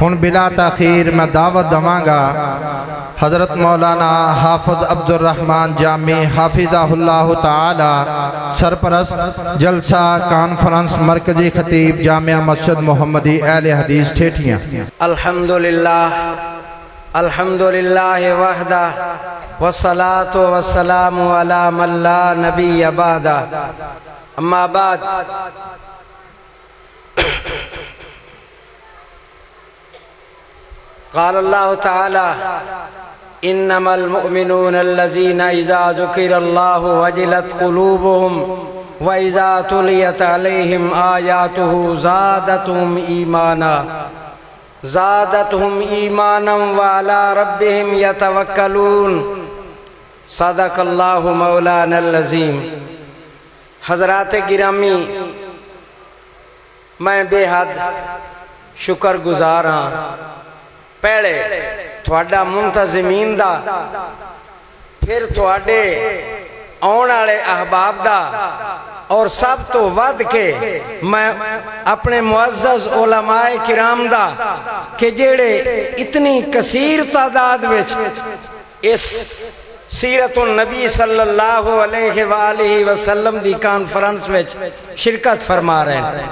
ہن بلا تاخیر میں دعوت دمانگا حضرت مولانا حافظ عبدالرحمن جامی حافظہ اللہ تعالی سرپرست جلسہ کانفرنس مرکزی خطیب جامعہ مسجد محمدی اہل حدیث ٹھیٹھیاں۔ الحمدللہ وحدہ والصلاة والسلام علی من لا نبی بعدہ اما بعد قال اللہ تعالی انما المؤمنون الذین اذا ذکر اللہ وجلت قلوبهم واذا تلیت علیہم آیاتہ زادتهم ایمانا وعلی ربهم یتوکلون صدق اللہ مولانا العظیم۔ حضرات گرامی، میں بے حد شکر گزار ہاں پہلے تھوڑا منتظمین دا، پھر تھوڑے آن والے احباب دا، اور سب تو ود کے میں اپنے معزز علماء کرام دا کہ جیڑے اتنی کثیر تعداد وچ اس سیرت النبی صلی اللہ علیہ وآلہ وسلم دی کانفرنس وچ شرکت فرما رہے ہیں۔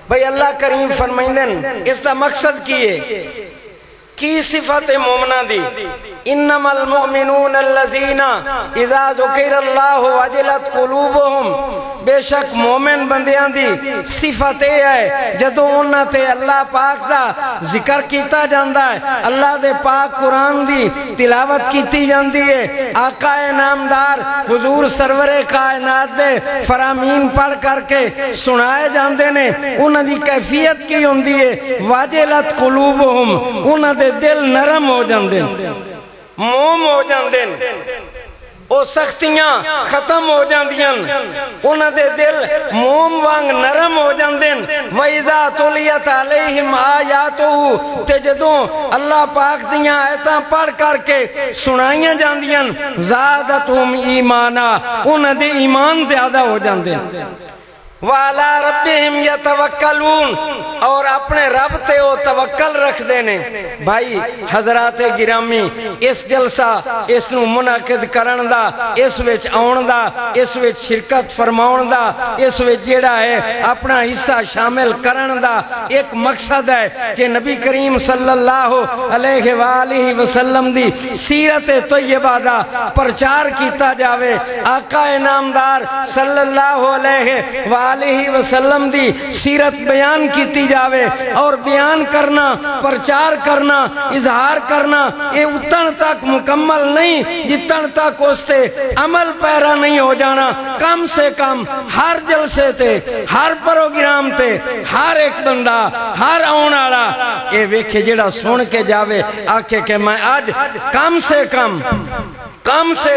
بھئی اللہ کریم فرمائندن اس دا مقصد کیے کی صفت مومنہ دی انما المؤمنون الذین اذا ذکر اللہ وجلت قلوبهم، بے شک مومن بندیاں دی صفت ہے جدو انہاں تے اللہ پاک دا ذکر کیتا جاندہ ہے، اللہ دے پاک قرآن دی تلاوت کیتی جاندی ہے، آقا نامدار حضور سرور کائنات دے فرامین پڑھ کر کے سنائے جاندے نے، انہاں دی کیفیت کی ہوندی ہے واجلت قلوبهم، انہاں دے دل نرم ہو جاندے، موم ہو جاندے، او سختیاں ختم ہو جاندیاں، انہاں دے دل موم وانگ نرم ہو جاندے۔ وَإِذَا تُلِيَتْ عَلَيْهِمْ آیاتُهُ، تے جدوں اللہ پاک دیاں آیتاں پڑھ کر کے سنائیاں جاندیاں زادتہم ایمانا، انہاں دے ایمان زیادہ ہو جاندے۔ وَعَلَىٰ رَبِّهِمْ يَتَوَكَّلُونَ، اور اپنے رب تے وہ توکل رکھ دینے۔ بھائی حضرات گرامی، اس جلسہ اس نو منعقد کرن دا، اس وچ آن دا، اس وچ شرکت فرماؤن دا، اس وچ جیڑا ہے اپنا حصہ شامل کرن دا ایک مقصد ہے کہ نبی کریم صلی اللہ علیہ وآلہ وسلم دی سیرت طیبہ دا پرچار کیتا جاوے، آقا نامدار صلی اللہ علیہ وآلہ وسلم دی سیرت بیان کیتی جاوے، اور بیان کرنا، پرچار کرنا، اظہار کرنا، یہ اتن تک مکمل نہیں جتن تک اس تے عمل پیرا نہیں ہو جانا۔ کم سے کم ہر جلسے تے، ہر پروگرام تے، ہر ایک بندہ، ہر آن والا یہ ویکھے جڑا سن کے جاوے آکھے کہ میں آج کم سے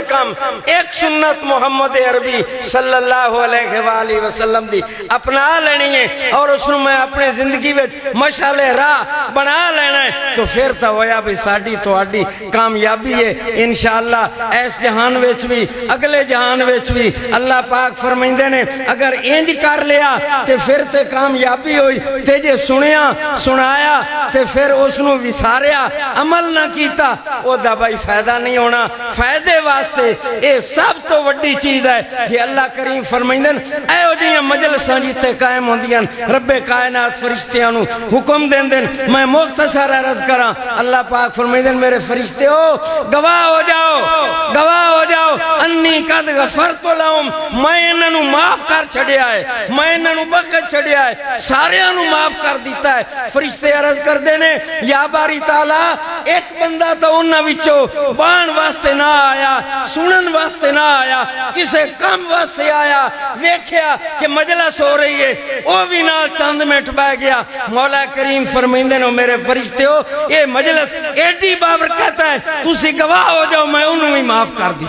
کم ایک سنت محمد عربی صلی اللہ علیہ وآلہ وسلم دی اپنا لینی ہے، اور اس میں اپنے زندگی وچ مشعل راہ بنا لینا ہے، تو پھر تو ہویا بھی ساڑی تو آڑی کامیابی ہے انشاءاللہ، ایس جہان وچ بھی اگلے جہان وچ بھی۔ اللہ پاک فرمائندے نے اگر انج کر لیا تے پھر تے کامیابی ہوئی، تے جے سنیا سنایا تے پھر اس نو وساریا عمل نہ کیتا، او دا بھائی فائدہ نہیں ہونا۔ فائدے واسطے اے سب تو وڈی چیز ہے کہ اللہ کریم فرمائندن اے او جیاں مجلساں جتے قائم ہوندیاں، رب کائنات فرشتیاں نو حکم دیندن۔ میں مختصر عرض کراں، اللہ پاک فرمائندن میرے فرشتے ہو گواہ ہو جاؤ انی قد غفرت لہم، میں انہاں نو معاف کر چھڑیا ہے، میں انہاں نو بخش چھڑیا ہے، ساریاں نو معاف کر دیتا ہے۔ فرشتے عرض کر دینے یا باری تعالیٰ ایک بندہ تو انہاں وچوں بان واسطے نہ آیا، سنن واسطے نہ آیا، کسے کم واسطے آیا، ویکھیا کہ مجلس ہو رہی ہے، او بھی نال چند منٹ بہ گیا۔ مولا کریم فرمائندے نو میرے فرشتے ہو یہ مجلس ایڈی بابرکت ہے، تسی گواہ ہو جاؤ میں انہوں بھی معاف کر دی۔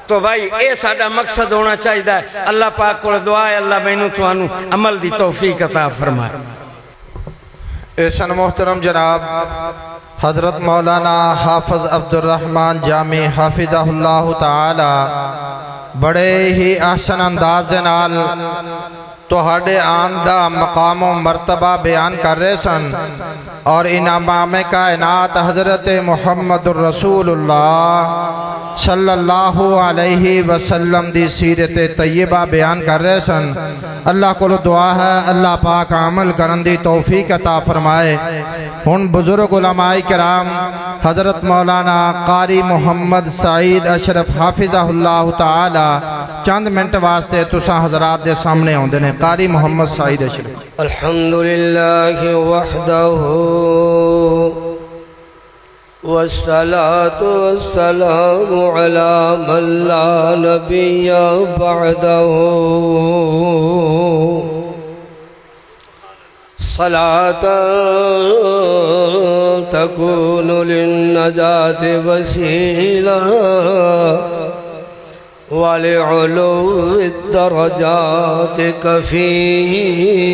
تو بھائی اے ساڈا مقصد ہونا چاہیے۔ اللہ پاک کو دعا ہے اللہ مینوں تھانوں عمل دی توفیق عطا فرمائے۔ احسن محترم جناب حضرت مولانا حافظ عبدالرحمن جامی حافظہ اللہ تعالی بڑے ہی احسن انداز نال تہاڈے آن دا مقام و مرتبہ بیان کر رہے سن اور امام کائنات حضرت محمد الرسول اللہ صلی اللہ علیہ وسلم دی سیرت طیبہ بیان کر رہے سن۔ اللہ کو دعا ہے اللہ پاک عمل کرن دی توفیق عطا فرمائے۔ ہن بزرگ علماء کرام حضرت مولانا قاری محمد سعید اشرف حافظہ اللہ تعالی چند منٹ واسطے تساں حضرات دے سامنے ہوندے نے۔ قاری محمد سعید اشرف۔ الحمدللہ وحدہ والصلاة والسلام على من لا نبي بعده صلاة تكون للنجاة وسيلة ولعلو الدرجات كفيلا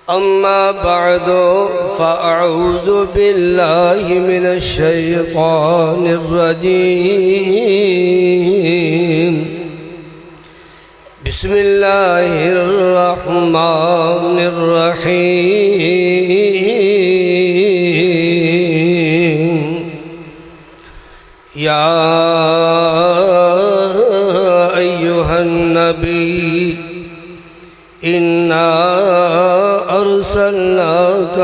أما بعد فأعوذ بالله من الشيطان الرجيم بسم الله الرحمن الرحيم يا أيها النبي إنا أرسلناك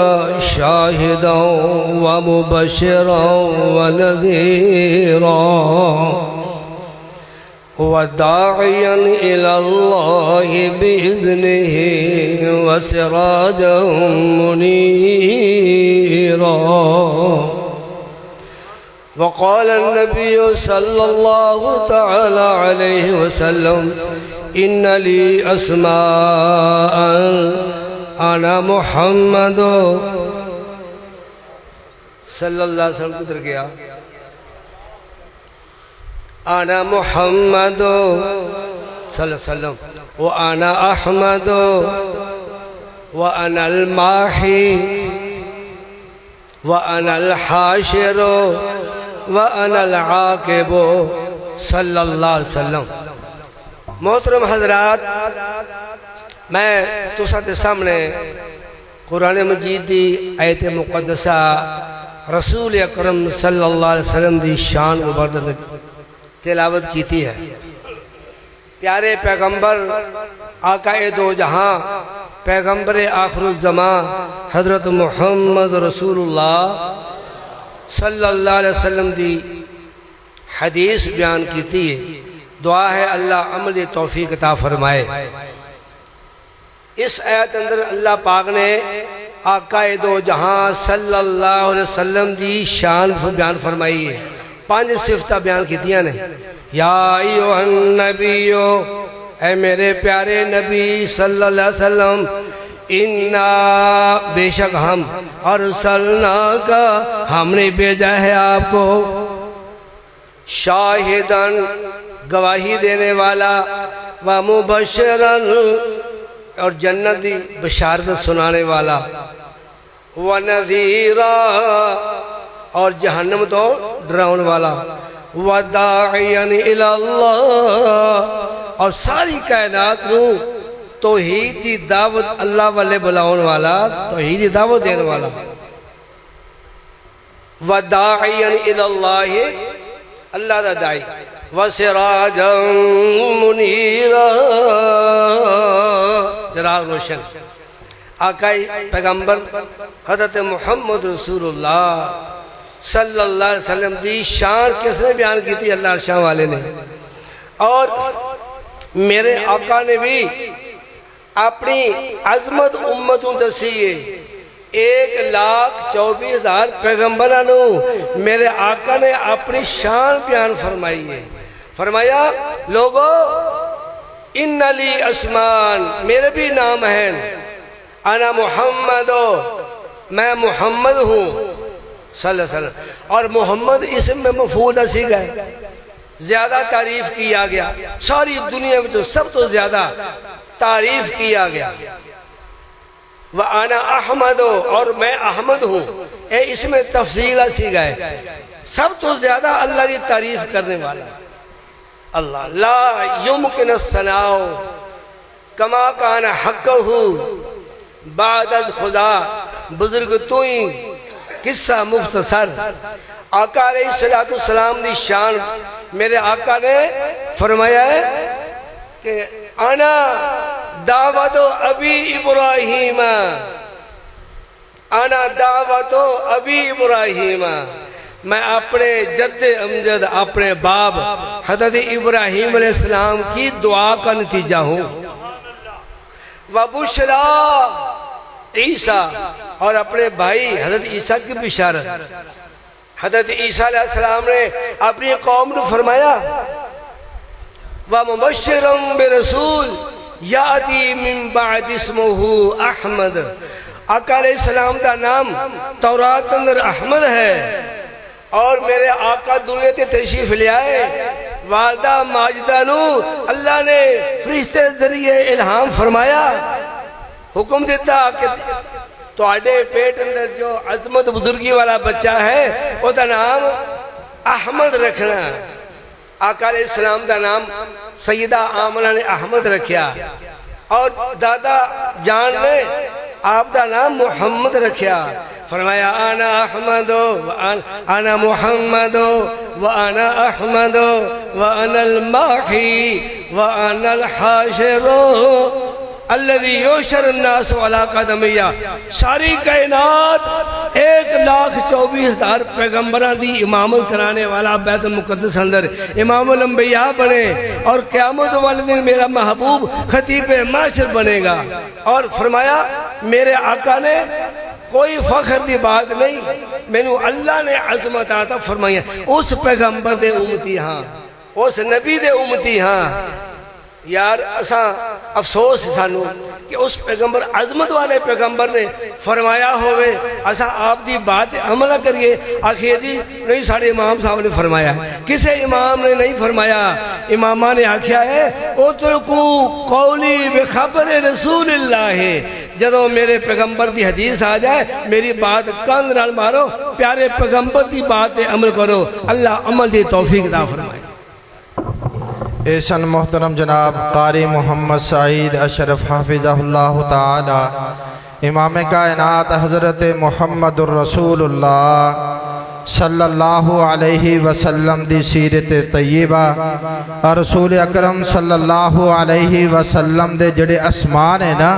شاهدا ومبشرا ونذيرا وداعيا إلى الله بإذنه وسراجا منيرا وقال النبي صلى الله تعالى عليه وسلم إن لي أسماء أنا محمد صلى الله عليه وسلم کدھر گیا أنا محمد صلى الله عليه وسلم وأنا أحمد وأنا الماحي وأنا الحاشر وأنا العاقب صلی اللہ علیہ وسلم۔ محترم حضرات، میں تساں دے سامنے قرآن مجید دی آیت مقدسہ رسول اکرم صلی اللہ علیہ وسلم دی شان مبارک تلاوت کیتی ہے۔ پیارے پیغمبر آقا دو جہاں پیغمبر آخر الزمان حضرت محمد رسول اللہ صلی اللہ علیہ وسلم دی حدیث بیان کیتی ہے۔ دعا ہے اللہ عمل دی توفیق عطا فرمائے۔ اس آیت اندر اللہ پاک نے آقا دو جہاں صلی اللہ علیہ وسلم دی شان بیان فرمائی ہے۔ 5 صفتہ بیان کیتیاں نے۔ یا ایوہ النبیو، اے میرے پیارے نبی صلی اللہ علیہ وسلم، اِنَّا بے شک ہم ارسلناکا ہم نے بھیجا ہے آپ کو شاہدن گواہی دینے والا ومبشرن اور جنت دی بشارت سنانے والا ونذیرا اور جہنم تو ڈراؤن والا وداعیا الی اللہ اور ساری کائنات نو توحید دی دعوت اللہ والے بلاؤن والا توحید دی دعوت دینے والا وداعیا الی اللہ اللہ دا دائی وسراجا منیرا چراغ روشن۔ آقا پیغمبر حضرت محمد رسول اللہ صلی اللہ علیہ وسلم دی شان کس نے بیان کی تھی؟ اللہ شان والے نے۔ اور میرے آقا نے بھی اپنی عظمت امتوں دسیے 1,24,000 پیغمبرانوں میرے آقا نے اپنی شان بیان فرمائی ہے۔ فرمایا لوگو ان لی اسمان، میرے بھی نام ہیں، انا محمد، میں محمد ہوں صلی اللہ علیہ وسلم۔ اور محمد اسم میں مفعول اسی گئے، زیادہ تعریف کیا گیا، ساری دنیا میں تو سب تو زیادہ تعریف کیا گیا۔ وَأَنَا أَحْمَدُ، اور میں احمد ہوں، اس میں تفصیل اسی گئے، سب تو زیادہ اللہ کی تعریف کرنے والا۔ اللہ لا یمکن الثناء کما کان حقہ بعد از خدا بزرگ تو ہی قصہ مختصر آقا علیہ السلام دی شان میرے آقا نے فرمایا ہے کہ انا دعوت ابی ابراہیم، انا دعوت ابی ابراہیم، میں اپنے جد امجد اپنے باپ حضرت ابراہیم علیہ السلام کی دعا کا نتیجہ ہوں، وبشرا عیسیٰ، اور اپنے بھائی حضرت عیسیٰ کی بشارت۔ حضرت عیسیٰ علیہ السلام نے اپنی قوم کو فرمایا وَمُبَشِّرًا بِرَسُولٍ یَأْتِی مِن بَعْدِ اسْمُهُ احمد، آقا علیہ السلام کا نام تورات اندر احمد ہے، اور میرے آقا دنیا تے تشریف لے آئے، والدہ ماجدہ نو اللہ نے فرشتے ذریعے الہام فرمایا، حکم دیتا کہ تواڈے پیٹ اندر جو عظمت بزرگی والا بچہ ہے وہ دا نام احمد رکھنا۔ آقا علیہ السلام دا نام سیدہ آمنہ نے احمد رکھیا، اور دادا جان نے آپ دا نام محمد رکھیا۔ فرمایا انا احمد انا محمد وانا احمد وانا الماحی وانا الحاشر الذي یوشر الناس علی قدمیہ۔ ساری کائنات 1,24,000 پیغمبران دی امامت کرانے والا بیت المقدس اندر امام الانبیاء بنے، اور قیامت والے دن میرا محبوب خطیب معاشر بنے گا۔ اور فرمایا میرے آقا نے کوئی فخر دی بات نہیں، میں نو اللہ نے عظمت عطا فرمائی ہے، اس پیغمبر دے امتی ہاں، اس نبی دے امتی ہاں۔ یار اساں افسوس سانو کہ اس پیغمبر عظمت والے پیغمبر نے فرمایا ہوئے اساں آپ دی بات عمل کریے، آخیے جی نہیں ساڑھے امام صاحب نے فرمایا ہے، کسے امام نے نہیں فرمایا، امامہ نے آکھیا ہے اترکو قولی بخبر رسول اللہ، جدو میرے پیغمبر دی حدیث آ جائے میری بات کان نال مارو، پیارے پیغمبر دی بات عمل کرو، اللہ عمل دی توفیق عطا فرمائے۔ ایسن محترم جناب قاری محمد سعید اشرف حافظہ اللہ تعالی امام کائنات حضرت محمد الرسول اللہ صلی اللہ علیہ وسلم دی سیرت طیبہ، اور رسول اکرم صلی اللہ علیہ وسلم دے جڑے اسمان ہے نا،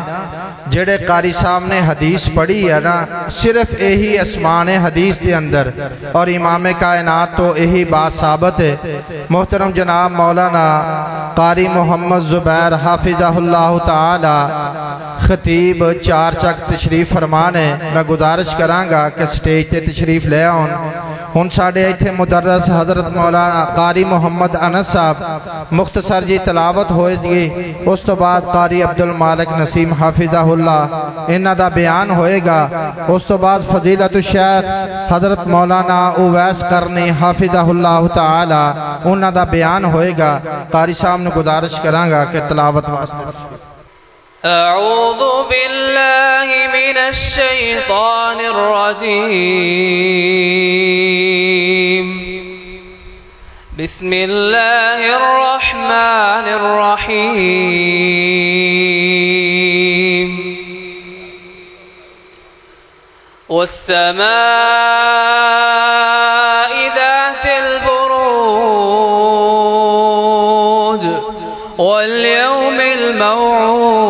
جڑے قاری صاحب نے حدیث پڑھی ہے نا، صرف یہی اسمان حدیث دے اندر، اور امام کائنات تو یہی بات ثابت ہے۔ محترم جناب مولانا قاری محمد زبیر حافظہ اللہ تعالی خطیب چار چک تشریف فرمان ہے، میں گزارش کرانگا کہ سٹیج تے تشریف لے آؤں۔ ہن ساڑھے ایتھے مدرس حضرت مولانا قاری محمد انس صاحب مختصر جی تلاوت ہوئے دی، اس تو بعد قاری عبدالمالک نسیم حافظہ اللہ انہا دا بیان ہوئے گا، اس تو بعد فضیلت الشیخ حضرت مولانا اویس قرنی حافظہ اللہ تعالی انہا دا بیان ہوئے گا۔ قاری صاحب نے گزارش کرانگا کہ تلاوت واسطے۔ اعوذ باللہ من الشیطان الرجیم، بسم اللہ الرحمن الرحیم، والسماء ذات البروج واليوم الموعود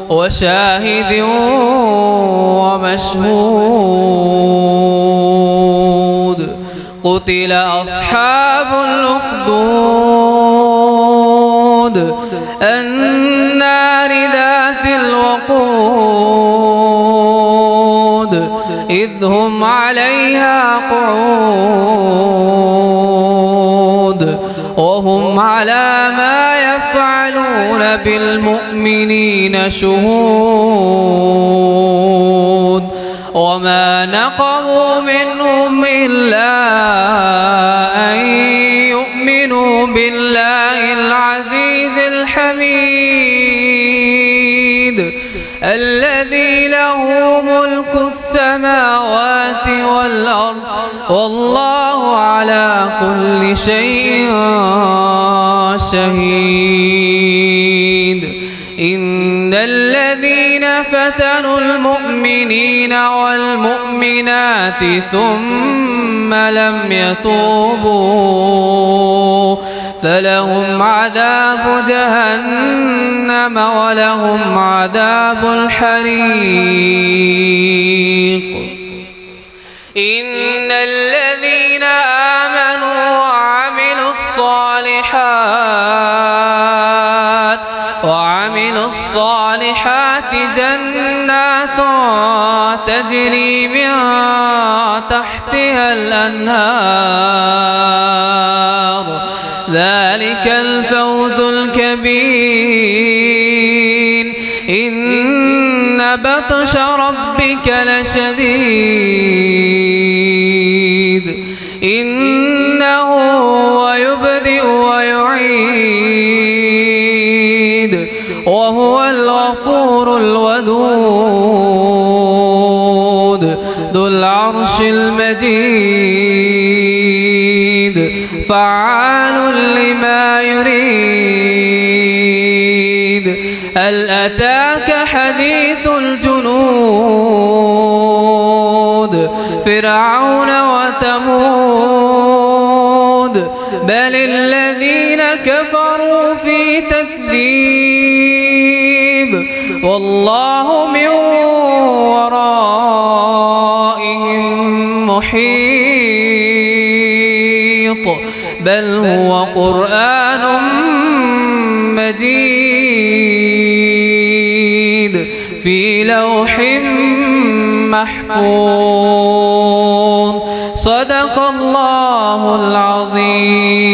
وشاهد ومشهود، قتل أصحاب الأخدود النار ذات الوقود إذ هم عليها قعود وهم على ما يفعلون بالمؤمنين شهود، وما نقموا منهم إلا أن يؤمنوا بالله العزيز الحميد الذي له ملك السماوات والأرض والله على شيء شهيد إن الذين فتنوا المؤمنين والمؤمنات ثم لم يتوبوا فلهم عذاب جهنم ولهم عذاب الحريق إن الذين آمنوا وعملوا الصالحات جنات تجري من تحتها الأنهار ذلك الفوز الكبير إن بطش ربك لشديد إنه هو يبدئ ويعيد وهو الغفور الودود ذو العرش المجيد فعال لما يريد هل أتاك حديث الجنود فرعون وثمود بل الذين كفروا في تكذيب والله من ورائهم محيط بل هو قرآن مجيد في لوح محفوظ صدق الله العظيم